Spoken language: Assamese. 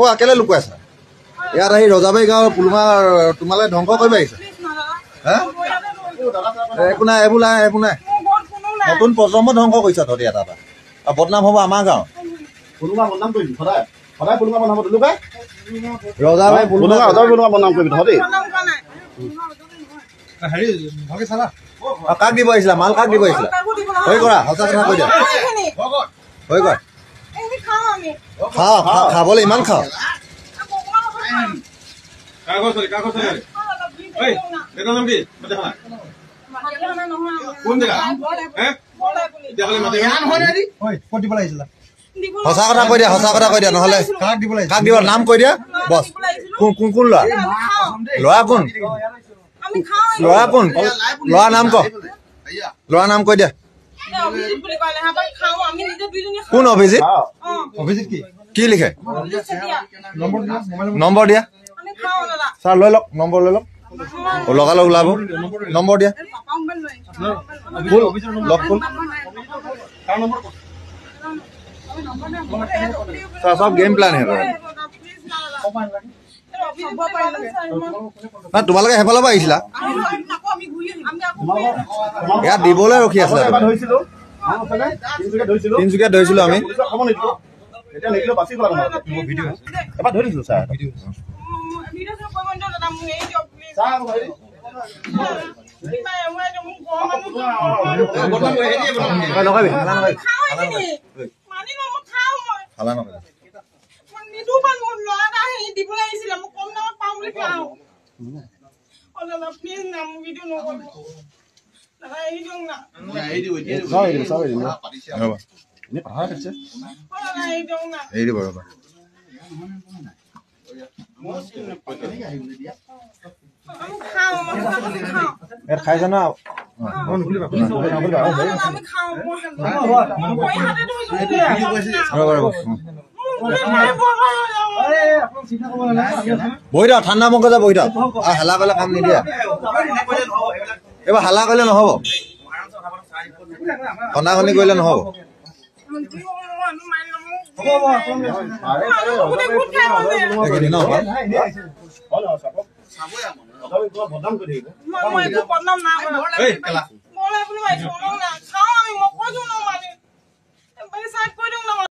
আকৌ একেলে লুকুৱাই আছা ইয়াত আহি ৰজাবাৰী গাঁৱৰ পুলুমা তোমালে ধ্বংস কৰিব আহিছে হা একো নাই এইবোৰ নাই এইবোৰ নাই নতুন প্ৰজন্ম ধ্বংস কৰিছা তহঁতি এটা এটা আৰু বদনাম হ'ব আমাৰ গাঁৱত পুলুমা বদনাম কৰিবি সদায় সদায় পুলুমা বদনাম লুকাই ৰজাবাৰী পুলুমা বদনাম কৰিবি তহঁতি হেৰি ভাগে চালা কাক দিব আহিছিলা মাল কাক দিব আহিছিলা হৈ কৰা সঁচা কথা কৈ দিয়া হৈ কৰা খাওঁ খাবলৈ ইমান খাওঁ সঁচা কথা কৈ দিয়া সঁচা কথা কৈ দিয়া নহলে কাক দিব নাম কৈ দিয়া বছ কোন কোন ল'ৰা ল'ৰা কোন ল'ৰা কোন ল'ৰা নাম ক ল'ৰা নাম কৈ দিয়া কোন অভিজিত অভিজিত কি লিখে নম্বৰ দিয়া ছাৰ লৈ লওক নম্বৰ লৈ লওক লগালগ ওলাব নম্বৰ দিয়া লগ কোন ছাৰ সব গেম প্লেন হে না তোমালোকে সেইফালৰ পৰা আহিছিলা ইয়াত দিবলৈ ৰখি আছিলা তিনিচুকীয়াত ধৰিছিলো আমি খাইছা না বহি থাক ঠাণ্ডা মগজা বহি থাক হালা কৰিলে কাম নিদিয়া এইবাৰ হালা কৰিলে নহব খন্দাখনি কৰিলে নহব